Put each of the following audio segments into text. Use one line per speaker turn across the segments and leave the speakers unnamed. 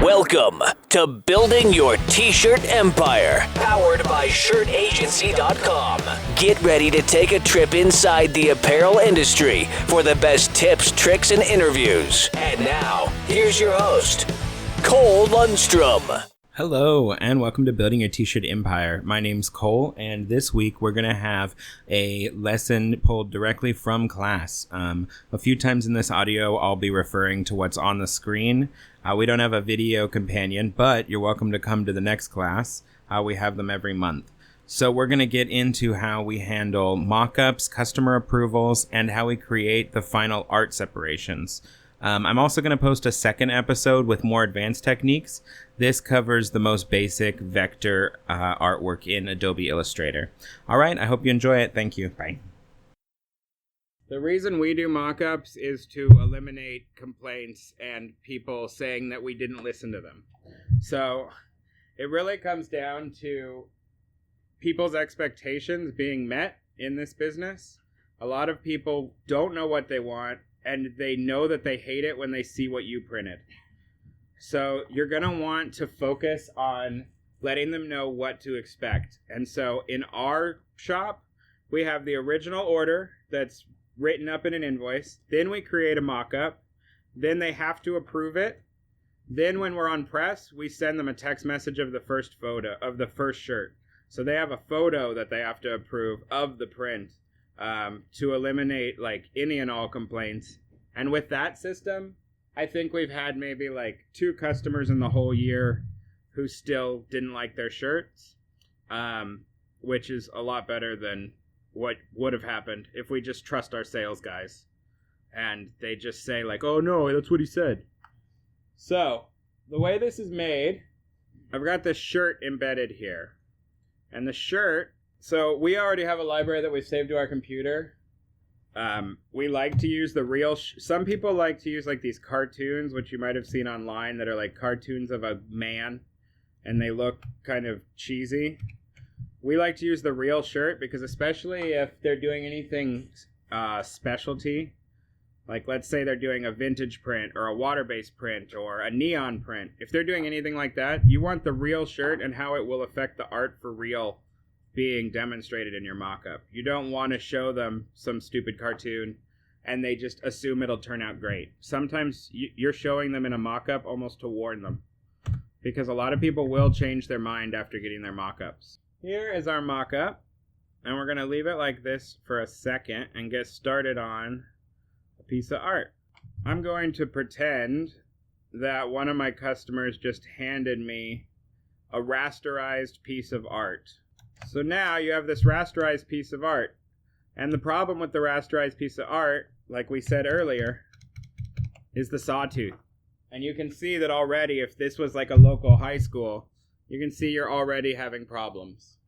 Welcome to Building Your T-Shirt Empire, powered by shirtagency.com. Get ready to take a trip inside the apparel industry for the best tips, tricks, and interviews. And now, here's your host, Cole Lundstrom.
Hello, and welcome to Building Your T-Shirt Empire. My name's Cole, and this week we're going to have a lesson pulled directly from class. A few times in this audio, I'll be referring to what's on the screen. We don't have a video companion, but you're welcome to come to the next class. We have them every month. So we're going to get into how we handle mock-ups, customer approvals, and how we create the final art separations. I'm also going to post a second episode with more advanced techniques. This covers the most basic vector artwork in Adobe Illustrator. All right, I hope you enjoy it. Thank you. Bye. The reason we do mock-ups is to eliminate complaints and people saying that we didn't listen to them. So it really comes down to people's expectations being met in this business. A lot of people don't know what they want, and they know that they hate it when they see what you printed. So you're going to want to focus on letting them know what to expect. And so in our shop, we have the original order that's written up in an invoice. Then we create a mock-up. Then they have to approve it. Then when we're on press, we send them a text message of the first photo of the first shirt. So they have a photo that they have to approve of the print. To eliminate like any and all complaints. And with that system, I think we've had maybe like 2 customers in the whole year who still didn't like their shirts, which is a lot better than what would have happened if we just trust our sales guys and they just say like, oh no, that's what he said. So the way this is made, I've got this shirt embedded here, and the shirt, so we already have a library that we've saved to our computer. We like to use the real... Some people like to use like these cartoons, which you might have seen online, that are like cartoons of a man, and they look kind of cheesy. We like to use the real shirt because especially if they're doing anything specialty, like let's say they're doing a vintage print or a water-based print or a neon print. If they're doing anything like that, you want the real shirt and how it will affect the art for real being demonstrated in your mock-up. You don't want to show them some stupid cartoon and they just assume it'll turn out great. Sometimes you're showing them in a mock-up almost to warn them, because a lot of people will change their mind after getting their mock-ups. Here is our mock-up, and we're going to leave it like this for a second and get started on a piece of art. I'm going to pretend that one of my customers just handed me a rasterized piece of art. So now you have this rasterized piece of art. And the problem with the rasterized piece of art, like we said earlier, is the sawtooth. And you can see that already, if this was like a local high school, you can see you're already having problems.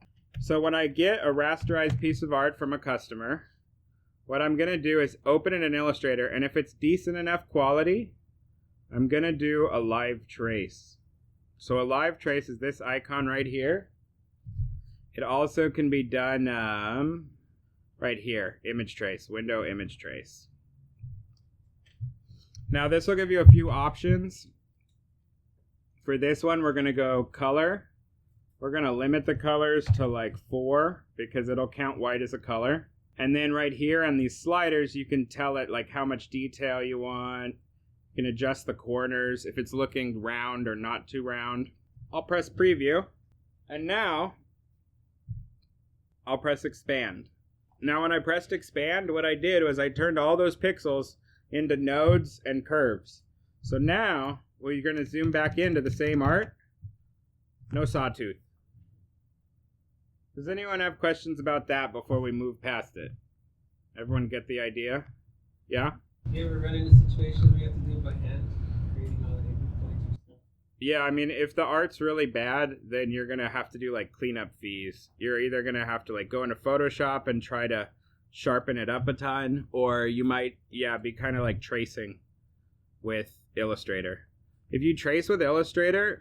So when I get a rasterized piece of art from a customer, what I'm going to do is open it in Illustrator, and if it's decent enough quality, I'm going to do a live trace. So a live trace is this icon right here. It also can be done right here, image trace, window image trace. Now this will give you a few options. For this one, we're going to go color. We're going to limit the colors to like 4 because it'll count white as a color. And then right here on these sliders, you can tell it like how much detail you want. You can adjust the corners if it's looking round or not too round. I'll press preview. And now I'll press expand. Now when I pressed expand, what I did was I turned all those pixels into nodes and curves. So now, well, you're going to zoom back into the same art. No sawtooth. Does anyone have questions about that before we move past it? Everyone get the idea? Yeah?
You ever run into situations where you have to do it by hand? Creating all the anchor points and stuff?
Yeah, I mean, if the art's really bad, then you're going to have to do, like, cleanup fees. You're either going to have to, like, go into Photoshop and try to sharpen it up a ton, or you might, be kind of like tracing with Illustrator. If you trace with Illustrator,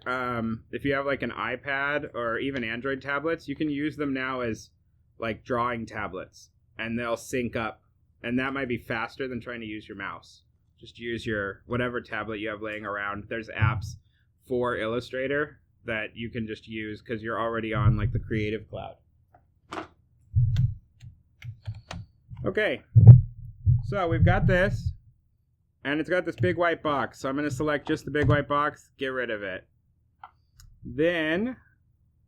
if you have, like, an iPad or even Android tablets, you can use them now as, like, drawing tablets, and they'll sync up, and that might be faster than trying to use your mouse. Just use your whatever tablet you have laying around. There's apps for Illustrator that you can just use because you're already on like the Creative Cloud. Okay, so we've got this, and it's got this big white box. So I'm going to select just the big white box, get rid of it. Then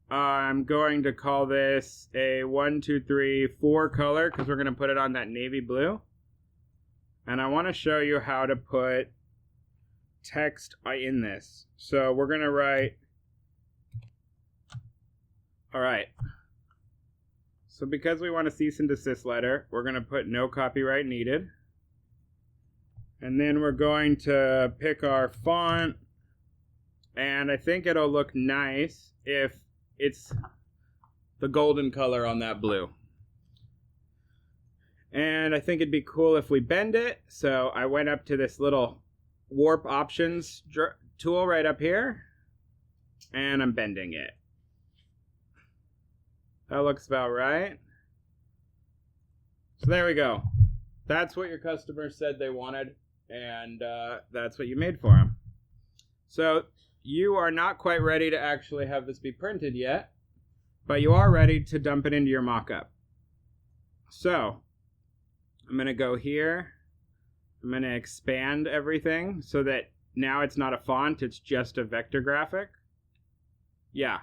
I'm going to call this a 1, 2, 3, 4 color because we're going to put it on that navy blue. And I want to show you how to put text in this. So we're going to write, all right. So because we want a cease and desist letter, we're going to put no copyright needed. And then we're going to pick our font. And I think it'll look nice if it's the golden color on that blue. And I think it'd be cool if we bend it. So I went up to this little warp options tool right up here. And I'm bending it. That looks about right. So there we go. That's what your customer said they wanted. And that's what you made for them. So you are not quite ready to actually have this be printed yet. But you are ready to dump it into your mockup. So I'm going to go here. I'm going to expand everything so that now it's not a font, it's just a vector graphic. Yeah.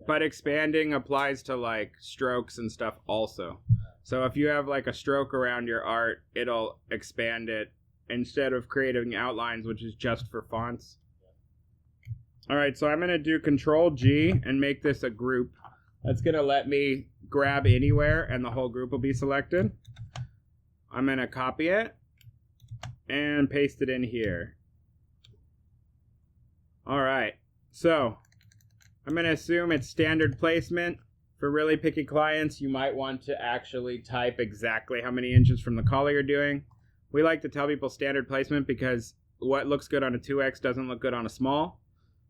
But expanding applies to like strokes and stuff also. So if you have like a stroke around your art, it'll expand it instead of creating outlines, which is just for fonts. All right, so I'm going to do Control G and make this a group. That's going to let me grab anywhere and the whole group will be selected. I'm going to copy it and paste it in here. All right, so I'm going to assume it's standard placement. For really picky clients, you might want to actually type exactly how many inches from the collar you're doing. We like to tell people standard placement because what looks good on a 2X doesn't look good on a small.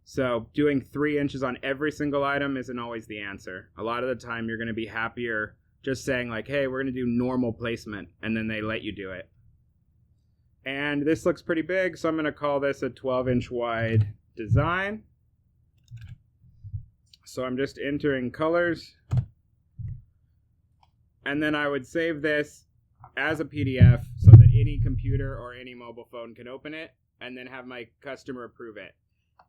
So doing 3 inches on every single item isn't always the answer. A lot of the time you're going to be happier just saying like, hey, we're going to do normal placement, and then they let you do it. And this looks pretty big, so I'm going to call this a 12-inch wide design. So I'm just entering colors. And then I would save this as a PDF so that any computer or any mobile phone can open it and then have my customer approve it.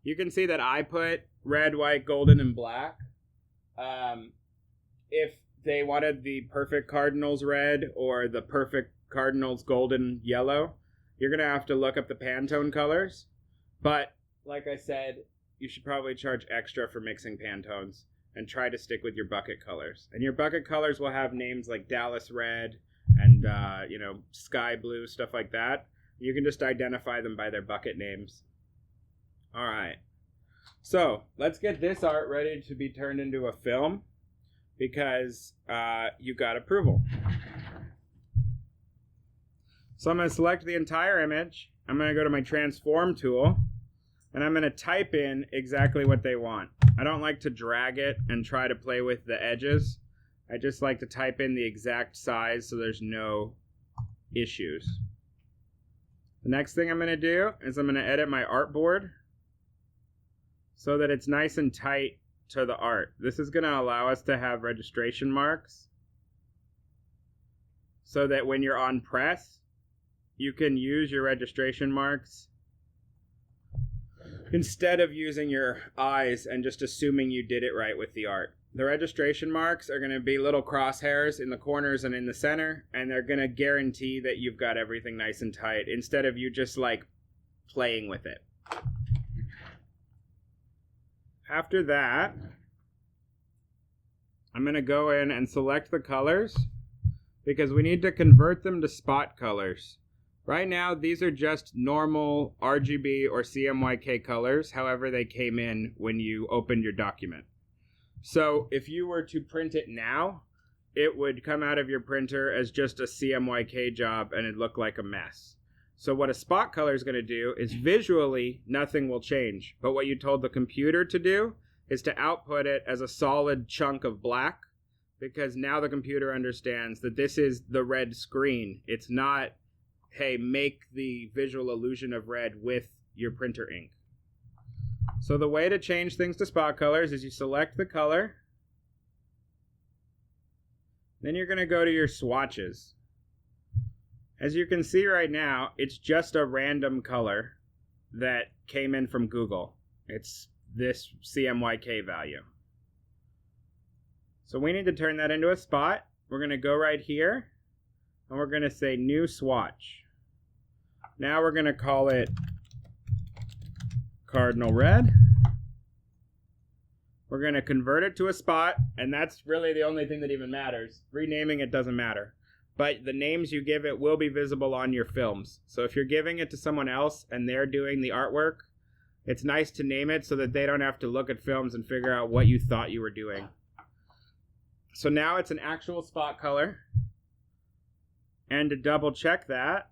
You can see that I put red, white, golden, and black. If they wanted the perfect Cardinals red or the perfect Cardinals golden yellow, you're going to have to look up the Pantone colors. But like I said, you should probably charge extra for mixing Pantones and try to stick with your bucket colors. And your bucket colors will have names like Dallas Red and, Sky Blue, stuff like that. You can just identify them by their bucket names. All right. So let's get this art ready to be turned into a film because you got approval. So I'm going to select the entire image. I'm going to go to my transform tool. And I'm going to type in exactly what they want. I don't like to drag it and try to play with the edges. I just like to type in the exact size so there's no issues. The next thing I'm going to do is I'm going to edit my artboard so that it's nice and tight to the art. This is going to allow us to have registration marks so that when you're on press, you can use your registration marks instead of using your eyes and just assuming you did it right with the art. The registration marks are going to be little crosshairs in the corners and in the center, and they're going to guarantee that you've got everything nice and tight instead of you just like playing with it. After that, I'm going to go in and select the colors because we need to convert them to spot colors. Right now, these are just normal RGB or CMYK colors, however they came in when you opened your document. So if you were to print it now, it would come out of your printer as just a CMYK job and it'd look like a mess. So what a spot color is going to do is visually nothing will change. But what you told the computer to do is to output it as a solid chunk of black, because now the computer understands that this is the red screen. It's not, hey, make the visual illusion of red with your printer ink. So the way to change things to spot colors is you select the color. Then you're going to go to your swatches. As you can see right now, it's just a random color that came in from Google. It's this CMYK value. So we need to turn that into a spot. We're going to go right here, and we're going to say new swatch. Now we're going to call it cardinal red. We're going to convert it to a spot, and that's really the only thing that even matters. Renaming it doesn't matter. But the names you give it will be visible on your films. So if you're giving it to someone else and they're doing the artwork, it's nice to name it so that they don't have to look at films and figure out what you thought you were doing. So now it's an actual spot color. And to double check that,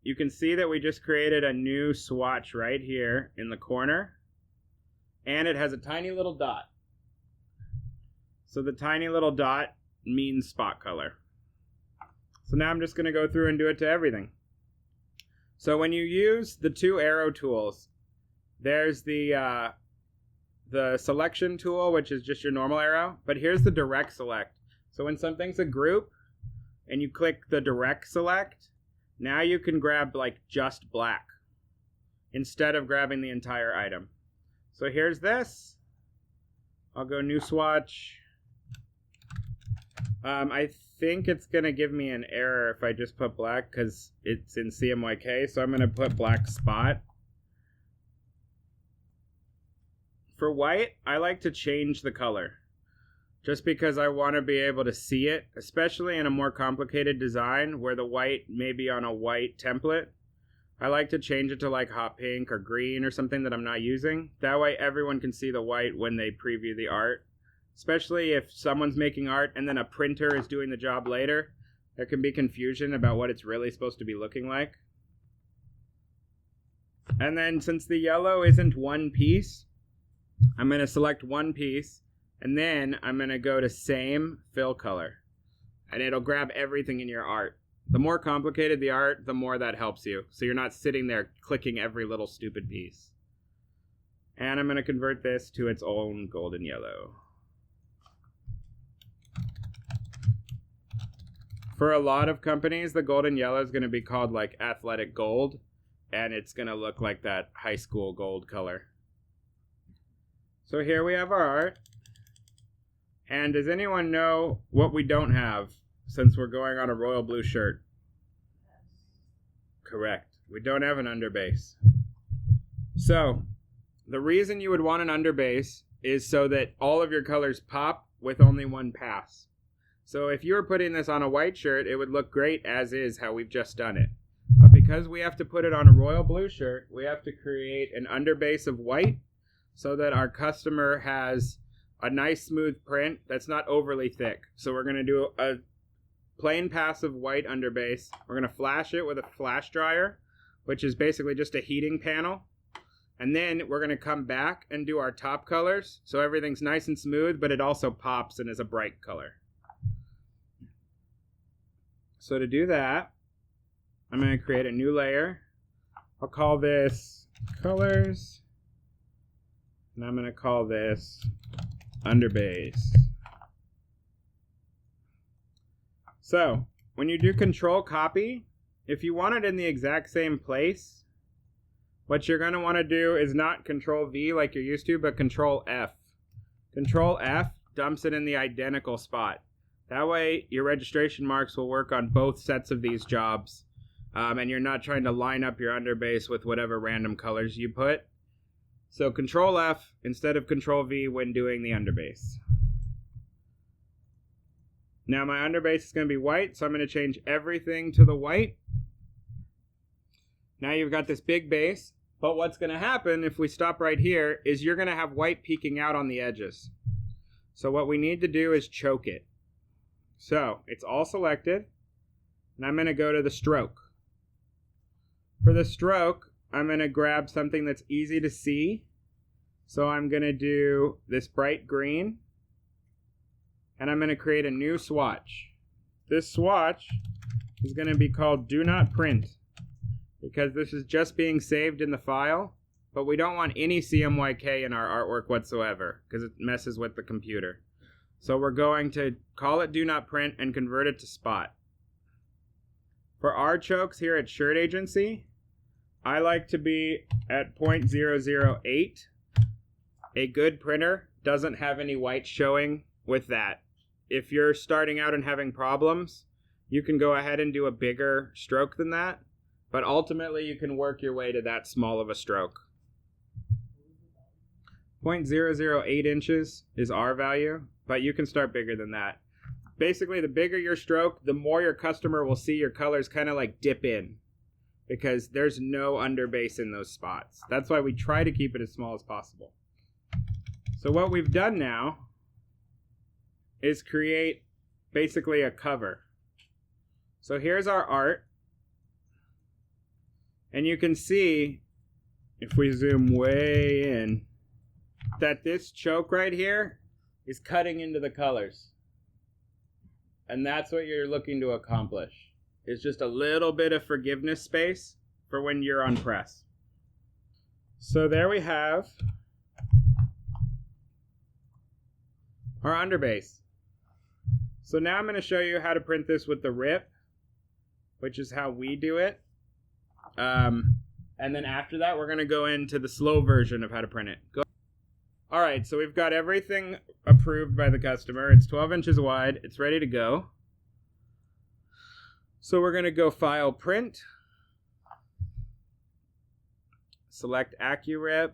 you can see that we just created a new swatch right here in the corner. And it has a tiny little dot. So the tiny little dot means spot color. So now I'm just going to go through and do it to everything. So when you use the two arrow tools, there's the selection tool, which is just your normal arrow. But here's the direct select. So when something's a group and you click the direct select, now you can grab like just black instead of grabbing the entire item. So here's this. I'll go new swatch. I think it's going to give me an error if I just put black because it's in CMYK. So I'm going to put black spot. For white, I like to change the color just because I want to be able to see it, especially in a more complicated design where the white may be on a white template. I like to change it to like hot pink or green or something that I'm not using. That way everyone can see the white when they preview the art. Especially if someone's making art and then a printer is doing the job later. There can be confusion about what it's really supposed to be looking like. And then since the yellow isn't one piece, I'm going to select one piece. And then I'm going to go to same fill color. And it'll grab everything in your art. The more complicated the art, the more that helps you. So you're not sitting there clicking every little stupid piece. And I'm going to convert this to its own golden yellow. For a lot of companies, the golden yellow is going to be called like athletic gold. And it's going to look like that high school gold color. So here we have our art. And does anyone know what we don't have? Since we're going on a royal blue shirt. Correct. We don't have an underbase. So, the reason you would want an underbase is so that all of your colors pop with only one pass. So if you were putting this on a white shirt, it would look great as is how we've just done it. But because we have to put it on a royal blue shirt, we have to create an underbase of white so that our customer has a nice smooth print that's not overly thick. So we're going to do a plain passive white underbase. We're going to flash it with a flash dryer, which is basically just a heating panel. And then we're going to come back and do our top colors. So everything's nice and smooth, but it also pops and is a bright color. So to do that, I'm going to create a new layer. I'll call this colors. And I'm going to call this underbase. So, when you do control copy, if you want it in the exact same place, what you're going to want to do is not control V like you're used to, but control F. Control F dumps it in the identical spot. That way, your registration marks will work on both sets of these jobs, and you're not trying to line up your underbase with whatever random colors you put. So, control F instead of control V when doing the underbase. Now my underbase is going to be white, so I'm going to change everything to the white. Now you've got this big base, but what's going to happen if we stop right here is you're going to have white peeking out on the edges. So what we need to do is choke it. So it's all selected, and I'm going to go to the stroke. For the stroke, I'm going to grab something that's easy to see. So I'm going to do this bright green. And I'm going to create a new swatch. This swatch is going to be called Do Not Print because this is just being saved in the file. but we don't want any CMYK in our artwork whatsoever because it messes with the computer. So we're going to call it do not print and convert it to spot. For our chokes here at Shirt Agency, I like to be at 0.008. A good printer doesn't have any white showing with that. If you're starting out and having problems, you can go ahead and do a bigger stroke than that, but ultimately you can work your way to that small of a stroke. 0.008 inches is our value, but you can start bigger than that. Basically, the bigger your stroke, the more your customer will see your colors kind of like dip in, because there's no underbase in those spots. That's why we try to keep it as small as possible. So what we've done now is create basically a cover. So here's our art. And you can see, if we zoom way in, that this choke right here is cutting into the colors. And that's what you're looking to accomplish. Is just a little bit of forgiveness space for when you're on press. So there we have our underbase. So now I'm going to show you how to print this with the rip, which is how we do it. And then after that, we're going to go into the slow version of how to print it. All right, so we've got everything approved by the customer. It's 12 inches wide. It's ready to go. So we're going to go File, Print. Select AccuRip.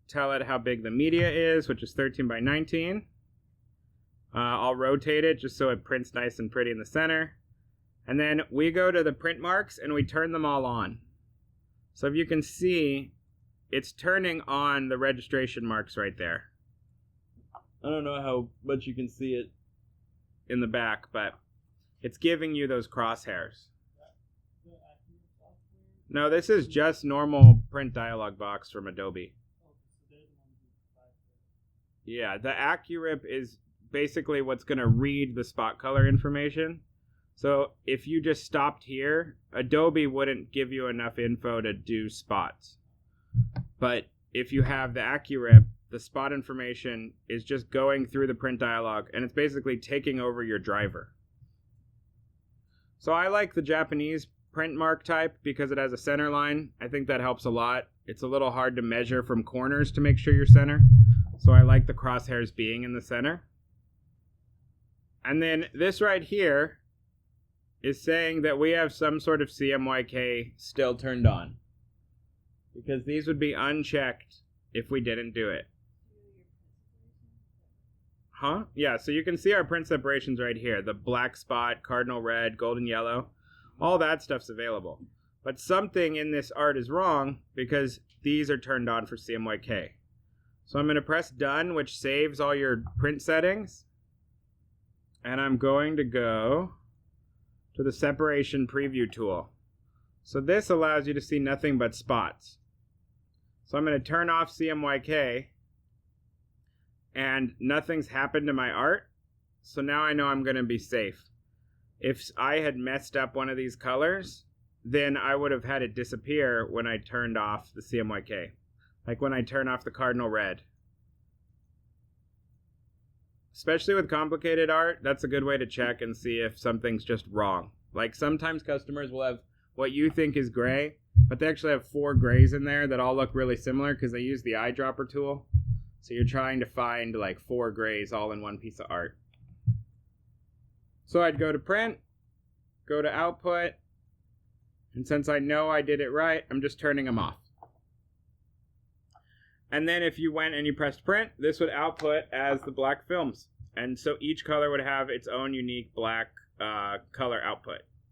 Tell it how big the media is, which is 13 by 19. I'll rotate it just so it prints nice and pretty in the center. And then we go to the print marks and we turn them all on. So if you can see, it's turning on the registration marks right there. I don't know how much you can see it in the back, but it's giving you those crosshairs. No, this is just normal print dialog box from Adobe. Yeah, the AccuRip is basically what's going to read the spot color information. So if you just stopped here, Adobe wouldn't give you enough info to do spots. But if you have the AccuRip, the spot information is just going through the print dialog, and it's basically taking over your driver. So I like the Japanese print mark type because it has a center line. I think that helps a lot. It's a little hard to measure from corners to make sure you're center. So I like the crosshairs being in the center. And then this right here is saying that we have some sort of CMYK still turned on, because these would be unchecked if we didn't do it. Huh? Yeah, so you can see our print separations right here. The black spot, cardinal red, golden yellow. All that stuff's available. But something in this art is wrong because these are turned on for CMYK. So I'm going to press done, which saves all your print settings. And I'm going to go to the separation preview tool. So this allows you to see nothing but spots. So I'm going to turn off CMYK, and nothing's happened to my art. So now I know I'm going to be safe. If I had messed up one of these colors, then I would have had it disappear when I turned off the CMYK. Like when I turn off the cardinal red. Especially with complicated art, that's a good way to check and see if something's just wrong. Like sometimes customers will have what you think is gray, but they actually have 4 grays in there that all look really similar because they use the eyedropper tool. So you're trying to find like 4 grays all in one piece of art. So I'd go to print, go to output, and since I know I did it right, I'm just turning them off. And then if you went and you pressed print, this would output as the black films. And so each color would have its own unique black color output.